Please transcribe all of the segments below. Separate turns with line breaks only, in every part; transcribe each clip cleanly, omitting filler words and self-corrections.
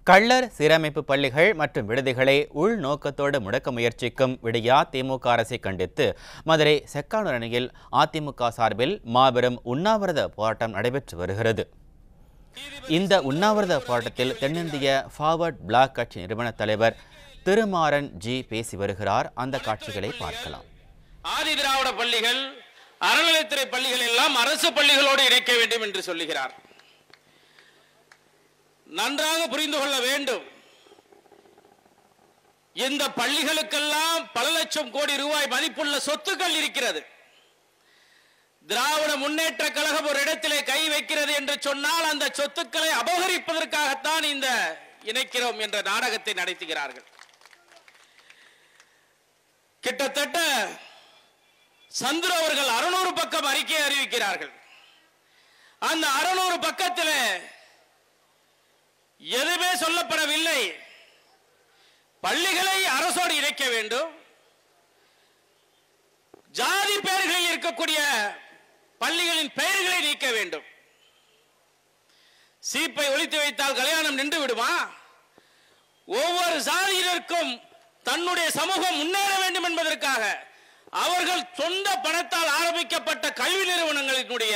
கள்ளர் சீரமைப்பு பள்ளிகள் மற்றும் விடுதிகளை உள்நோக்கத்தோடு முடக்க முயற்சிக்கும் விடியா திமுக அரசை கண்டித்து மதுரை செக்கானூர் அணையில் அதிமுக சார்பில் மாபெரும் உண்ணாவிரத போராட்டம் நடைபெற்று வருகிறது. இந்த உண்ணாவிரத போராட்டத்தில் தென்னிந்திய ஃபார்வர்ட் பிளாக் கட்சி நிறுவன தலைவர் திருமாறன் ஜி பேசி வருகிறார். அந்த காட்சிகளை பார்க்கலாம்.
ஆதி திராவிட பள்ளிகள், அறநிலையத்துறை பள்ளிகள் எல்லாம் அரசு பள்ளிகளோடு இணைக்க வேண்டும் என்று சொல்லுகிறார். நன்றாக புரிந்து கொள்ள வேண்டும். இந்த பள்ளிகளுக்கெல்லாம் பல லட்சம் கோடி ரூபாய் மதிப்புள்ள சொத்துக்கள் இருக்கிறது. திராவிட முன்னேற்ற கழகம் ஒரு இடத்திலே கை வைக்கிறது என்று சொன்னால் அந்த சொத்துக்களை அபகரிப்பதற்காகத்தான் இந்த இணைக்கிறோம் என்ற நாடகத்தை நடத்துகிறார்கள். கிட்டத்தட்ட சந்துரு அவர்கள் 600 பக்கம் அறிக்கையை அறிவிக்கிறார்கள். அந்த 600 பக்கத்தில் எதுவுமே சொல்லப்படவில்லை. பள்ளிகளை அரசோடு இணைக்க வேண்டும், ஜாதி பெயர்களில் இருக்கக்கூடிய பள்ளிகளின் பெயர்களை நீக்க வேண்டும். சீப்பை ஒழித்து வைத்தால் கல்யாணம் நின்று விடுமா? ஒவ்வொரு சாதியினருக்கும் தன்னுடைய சமூகம் முன்னேற வேண்டும் என்பதற்காக அவர்கள் சொந்த பணத்தால் ஆரம்பிக்கப்பட்ட கல்வி நிறுவனங்களினுடைய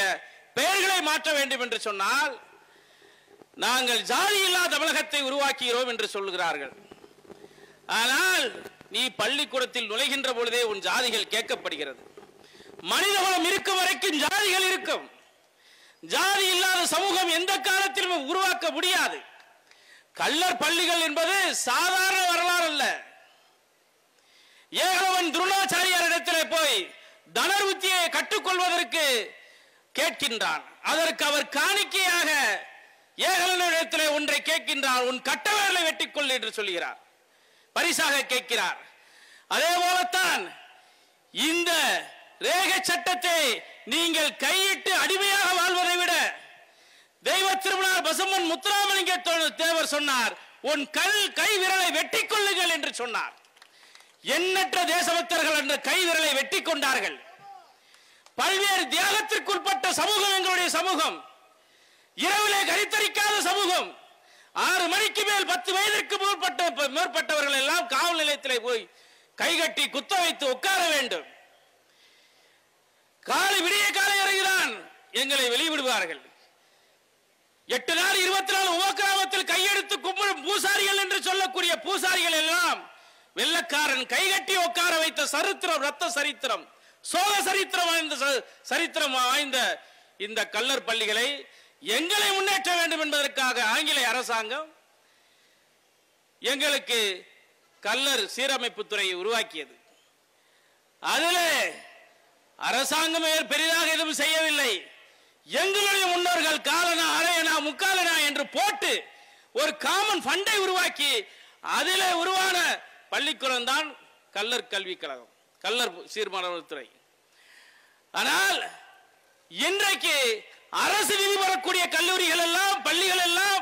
பெயர்களை மாற்ற வேண்டும் என்று சொன்னால் நாங்கள் ஜாதி இல்லா தமிழகத்தை உருவாக்குகிறோம் என்று சொல்கிறார்கள். ஆனால் நீ பள்ளிக்கூடத்தில் நுழைகின்ற பொழுதே உன் ஜாதிகள் கேட்கப்படுகிறது. மனிதகுலம் இருக்கும் வரைக்கும் ஜாதிகள் இருக்கும். ஜாதி இல்லாத சமூகம் எந்த காலத்திலும் உருவாக்க முடியாது. கள்ளர் பள்ளிகள் என்பது சாதாரண வரலாறு அல்ல. ஏகவன் துரோணாச்சாரியார் இடத்திலே போய் தனர்வுத்தியை கற்றுக்கொள்வதற்கு கேட்கின்றான். அதற்கு அவர் காணிக்கையாக ஏகலனிடத்திலே ஒன்றை கேட்கின்றார். உன் கட்டவர்களை வெட்டிக்கொள் என்று சொல்கிறார். பரிசாக கேட்கிறார். அதே போலத்தான் இந்த ரேகை சட்டத்தை நீங்கள் கையிட்டு அடிமையாக வாழ்வதை விட தெய்வ திருமணார் பசுமன் முத்துராமலிங்க தேவர் சொன்னார், உன் கை விரலை வெட்டிக் கொள்ளுங்கள் என்று சொன்னார். எண்ணற்ற தேசபக்தர்கள் என்ற கை விரலை வெட்டி கொண்டார்கள். பல்வேறு தியாகத்திற்குட்பட்ட சமூகம் எங்களுடைய சமூகம். இரவிலே கரித்தரிக்காத சமூகம். 6 மணிக்கு மேல் 10 வயதிற்கு மேற்பட்டவர்கள் எல்லாம் காவல் நிலையத்திலே போய் கைகட்டி குத்த வைத்து உட்கார வேண்டும். காலை விடிய காலை இறங்கிதான் எங்களை வெளிவிடுவார்கள். 8 நாள் 24 உபக்கிராமத்தில் கையெடுத்து கும்பிடும் பூசாரிகள் என்று சொல்லக்கூடிய பூசாரிகள் எல்லாம் வெள்ளக்காரன் கைகட்டி உட்கார வைத்த சரித்திரம், ரத்த சரித்திரம், சோக சரித்திரம் வாய்ந்த இந்த கள்ளர் பள்ளிகளை எங்களை முன்னேற்ற வேண்டும் என்பதற்காக ஆங்கில அரசாங்கம் எங்களுக்கு கள்ளர் சீரமைப்பு துறையை உருவாக்கியது. அதிலே அரசாங்கம் பெரிதாக எதுவும் செய்யவில்லை. எங்களுடைய முன்னோர்கள் காலனா, அரையனா, முக்காலனா என்று போட்டு ஒரு காமன் ஃபண்டை உருவாக்கி அதிலே உருவான பள்ளிக்கூடம் தான் கள்ளர் கல்விக் கழகம், கள்ளர் சீர்மானவர் துறை. ஆனால் இன்றைக்கு அரசு நிதி பெறக்கூடிய கல்லூரிகள் எல்லாம், பள்ளிகள் எல்லாம்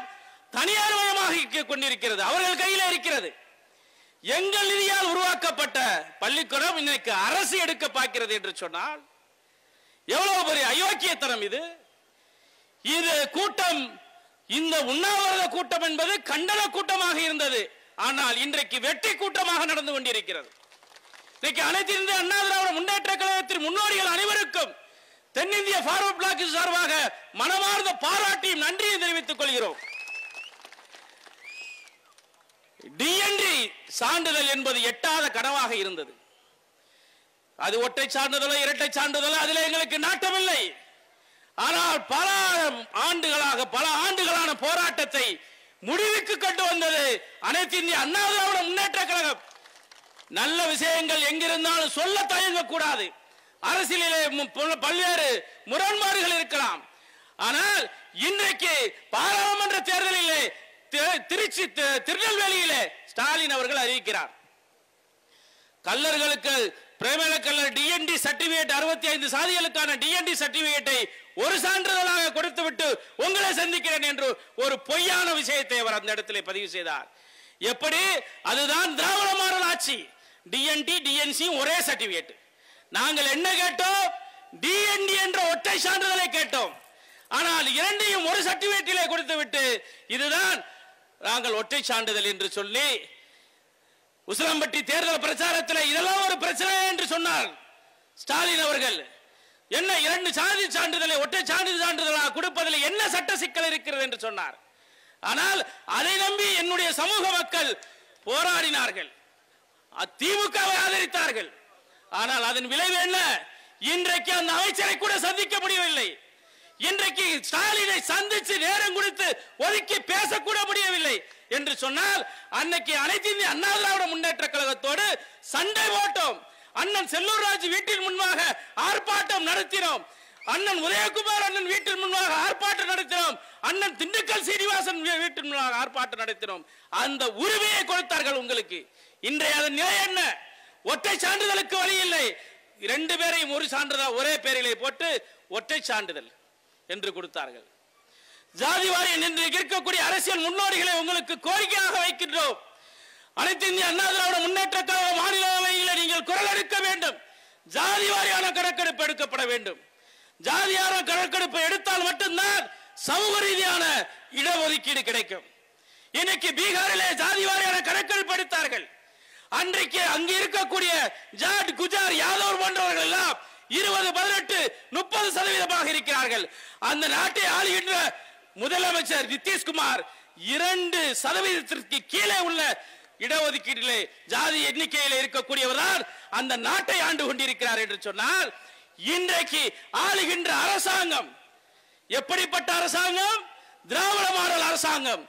தனியார் மயமாக கொண்டிருக்கிறது. அவர்கள் கையில் இருக்கிறது. எங்கள் நிதியால் உருவாக்கப்பட்ட பள்ளிக்கூடம் இன்னைக்கு அரசு எடுக்க பார்க்கிறது என்று சொன்னால் எவ்வளவு பெரிய அயோக்கியத்தனம் இது! இது கூட்டம், இந்த உண்ணாவிரத கூட்டம் என்பது கண்டன கூட்டமாக இருந்தது. ஆனால் இன்றைக்கு வெற்றி கூட்டமாக நடந்து கொண்டிருக்கிறது. இன்னைக்கு அனைத்து இந்திய அண்ணா திராவிட முன்னேற்ற கழகத்தின் முன்னோடிகள் அனைவருக்கும் தென்னிந்திய ஃபார்வர்ட் பிளாக் சார்பாக மனமார்ந்த பாராட்டியும் நன்றியை தெரிவித்துக் கொள்கிறோம். டிஎன்டி சான்றிதழ் என்பது எட்டாத கனவாக இருந்தது. அது ஒற்றை சான்றிதழோ இரட்டை சான்றிதழோ அதில் எங்களுக்கு நாட்டமில்லை. ஆனால் பல ஆண்டுகளான போராட்டத்தை முடிவுக்கு கொண்டு வந்தது அனைத்து இந்திய அண்ணா திராவிட முன்னேற்ற கழகம். நல்ல விஷயங்கள் எங்கிருந்தாலும் சொல்ல தயங்கக்கூடாது. அரசியலிலே பல்வேறு முரண்பாடுகள் இருக்கலாம். ஆனால் இன்றைக்கு பாராளுமன்ற தேர்தலிலே திருச்சி, திருநெல்வேலியிலே ஸ்டாலின் அவர்கள் அறிவிக்கிறார், கள்ளர்களுக்கு பிரேமல கள்ளர் டிஎன்டி சர்டிபிகேட் 65 சாதிகளுக்கான டிஎன்டி சர்டிபிகேட்டை ஒரு சான்றிதழாக கொடுத்துவிட்டு உங்களை சந்திக்கிறேன் என்று ஒரு பொய்யான விஷயத்தை அவர் அந்த இடத்திலே பதிவு செய்தார். எப்படி? அதுதான் திராவிட மாடல் ஆட்சி. டிஎன்டி டிஎன்சி ஒரே சர்டிபிகேட். நாங்கள் என்ன கேட்டோம்? டிஎன்டி என்ற ஒற்றை சான்றிதழை கேட்டோம். ஆனால் இரண்டையும் ஒரு சர்டிபிகேட்டிலே கொடுத்துவிட்டு இதுதான் நாங்கள் ஒற்றை சான்றிதழ் என்று சொல்லி உசிலம்பட்டி தேர்தல் பிரச்சாரத்தில் இதெல்லாம் ஒரு பிரச்சனை என்று சொன்னார் ஸ்டாலின் அவர்கள். என்ன 2 சாதி சான்றிதழை ஒற்றை சான்றிதழாக கொடுப்பதில் என்ன சட்ட சிக்கல் இருக்கிறது என்று சொன்னார். ஆனால் அதை நம்பி என்னுடைய சமூக மக்கள் போராடினார்கள், திமுகவை ஆதரித்தார்கள். ஆனால் அதன் விளைவு என்ன? இன்றைக்கு அந்த அமைச்சரை கூட சந்திக்க முடியவில்லை. இன்றைக்கு ஸ்டாலினை சந்தித்து நேரம் கொடுத்து ஒதுக்கி பேசக்கூட முடியவில்லை என்று சொன்னால், அன்னைக்கு அனைத்து இந்திய அண்ணா திராவிட முன்னேற்ற கழகத்தோடு சண்டை போட்டோம். அண்ணன் செல்லூர் ராஜு வீட்டின் முன்பாக ஆர்ப்பாட்டம் நடத்தினோம். அண்ணன் உதயகுமார் அண்ணன் வீட்டின் முன்பாக ஆர்ப்பாட்டம் நடத்தினோம். அண்ணன் திண்டுக்கல் சீனிவாசன் வீட்டின் முன்பாக ஆர்ப்பாட்டம் நடத்தினோம். அந்த உரிமையை கொடுத்தார்கள் உங்களுக்கு. இன்றைய அதன் நிலை என்ன? ஒற்றை சான்றிதழுக்கு வழி இல்லை. 2 பேரையும் ஒரு சான்றிதழ் ஒரே பேரிலே போட்டு ஒற்றை சான்றிதழ் என்று கொடுத்தார்கள். ஜாதி வாரியம் என்று இருக்கக்கூடிய அரசியல் முன்னோடிகளை உங்களுக்கு கோரிக்கையாக வைக்கின்றோம். அனைத்து இந்திய அண்ணா திராவிட முன்னேற்ற கழக மாநிலங்களவையில் நீங்கள் குரல் எடுக்க வேண்டும். ஜாதி வாரியான கணக்கெடுப்பு எடுக்கப்பட வேண்டும். ஜாதியான கணக்கெடுப்பு எடுத்தால் மட்டும்தான் சமூக ரீதியான இடஒதுக்கீடு கிடைக்கும். இன்னைக்கு பீகாரிலே ஜாதி வாரியான கணக்கெடுப்பு எடுத்தார்கள். அன்றைக்கு அங்கு இருக்கக்கூடிய ஜாட், குஜார், யாதவ் போன்றவர்கள் எல்லாம் 20, 18, 30% இருக்கிறார்கள். அந்த நாட்டை ஆளுகின்ற முதலமைச்சர் நிதிஷ்குமார் 2% கீழே உள்ள இடஒதுக்கீட்டிலே ஜாதி எண்ணிக்கையில் இருக்கக்கூடியவர் தான் அந்த நாட்டை ஆண்டு கொண்டிருக்கிறார் என்று சொன்னால், இன்றைக்கு ஆளுகின்ற அரசாங்கம் எப்படிப்பட்ட அரசாங்கம்? திராவிட மாடல் அரசாங்கம்.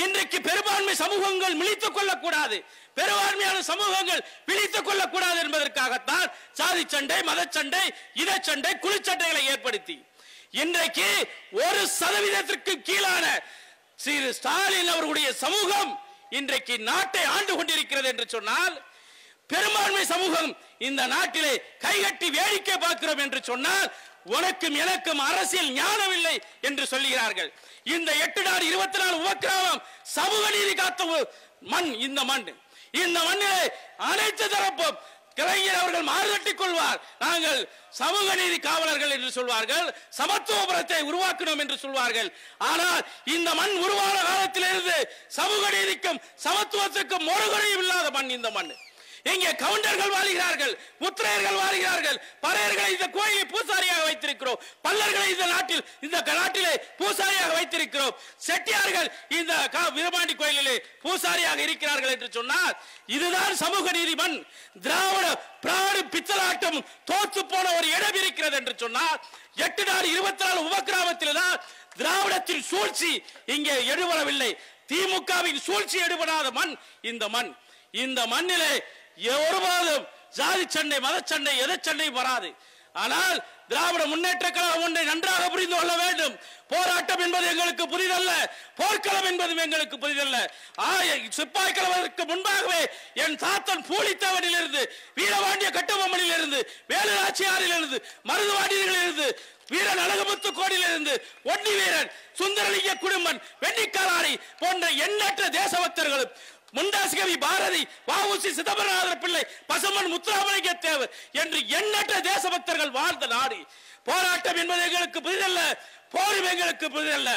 இன்றைக்கு பெரும்பான்மை சமூகங்கள் விழித்துக் கொள்ளக்கூடாது, பெரும்பான்மையான சமூகங்கள் விழித்துக் கொள்ளக்கூடாது என்பதற்காகத்தான் சாதி சண்டை, மதச்சண்டை, இனச்சண்டை, குழுச்சண்டைகளை ஏற்படுத்தி இன்றைக்கு 1% கீழான திரு ஸ்டாலின் அவர்களுடைய சமூகம் இன்றைக்கு நாட்டை ஆண்டு கொண்டிருக்கிறது என்று சொன்னால், பெரும்பான்மை சமூகம் இந்த நாட்டிலே கைகட்டி வேடிக்கை பார்க்கிறோம் என்று சொன்னால், உனக்கும் எனக்கும் அரசியல் ஞானம் இல்லை என்று சொல்லுகிறார்கள். இந்த 8 நாடு 24 உபக்கிரமம் சமூக நீதி காத்த மண் இந்த மண். இந்த மண்ணிலே அனைத்து தரப்பும் கலைஞர் அவர்கள் மாறுதட்டிக் கொள்வார். நாங்கள் சமூக நீதி காவலர்கள் என்று சொல்வார்கள், சமத்துவபுரத்தை உருவாக்கணும் என்று சொல்வார்கள். ஆனால் இந்த மண் உருவான காலத்திலிருந்து சமூக நீதிக்கும் சமத்துவத்துக்கும் ஒரு குறையும் இல்லாத மண் இந்த மண். இங்கே கவுண்டர்கள் வாழ்கிறார்கள், முத்திரையர்கள் வாழ்கிறார்கள், பறையர்களை இந்த கோயிலை பூசாரியாக வைத்திருக்கிறோம், பல்லர்களை இந்த நாட்டிலே பூசாரியாக வைத்திருக்கிறோம், செட்டியார்கள் இந்த வீரபாண்டி கோயிலிலே பூசாரியாக இருக்கிறார்கள் என்று சொன்னால், இதுதான் சமூக நீதி மண். திராவிட பிராடு பித்தலாட்டம் தோற்று போன ஒரு இடம் இருக்கிறது என்று சொன்னால், 8 நாடு 24 உபக்கிராமத்தில் தான் திராவிடத்தின் சூழ்ச்சி இங்கே எடுபடவில்லை. திமுகவின் சூழ்ச்சி எடுபடாத மண் இந்த மண். இந்த மண்ணிலே ஒருபோதும் ஜாதி சண்டை, மதச்சண்டை, எதச்சண்டை வராது. ஆனால் திராவிட முன்னேற்ற கழகம் ஒன்றை நன்றாக புரிந்து கொள்ள வேண்டும். போராட்டம் என்பது எங்களுக்கு புதிதல்ல, போர்க்களம் என்பதும் எங்களுக்கு புதிதல்ல. சிப்பாய் கலவதற்கு முன்பாகவே என் தாத்தன் பூலித்தவனிலிருந்து, வீரபாண்டிய கட்டபொம்மனிலிருந்து, வேலுநாச்சியாரிலிருந்து, மருதுவாண்டியிலிருந்து, வீரன் அழகுமுத்து கோடியிலிருந்து, ஒன்னி வீரன், சுந்தரலிங்க குடும்பன், வெண்ணிக்காராணி போன்ற எண்ணற்ற தேசபக்தர்களும், முண்டாசிகவி பாரதி, வ.உ.சி. சிதம்பரநாதர் பிள்ளை, பசுமன் முத்துராமலிங்க தேவர் என்று எண்ணற்ற தேசபக்தர்கள் வாழ்ந்த நாடு. போராட்டம் என்பது எங்களுக்கு புதிதல்ல, போரும் எங்களுக்கு புதிதல்ல.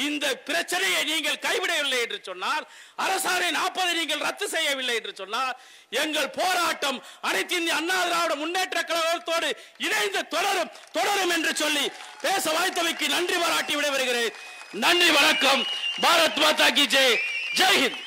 இந்த பிரச்சனையை நீங்கள் கைவிடவில்லை என்று சொன்னால், அரசாணை 40 நீங்கள் ரத்து செய்யவில்லை என்று சொன்னால், எங்கள் போராட்டம் அனைத்து இந்திய அண்ணா திராவிட முன்னேற்ற கழகத்தோடு இணைந்து தொடரும் என்று சொல்லி பேச வாய்த்தமைக்கு நன்றி பாராட்டி விடைபெறுகிறேன். நன்றி, வணக்கம். பாரத் மாதா கி ஜெய். ஜெய் ஹிந்த்.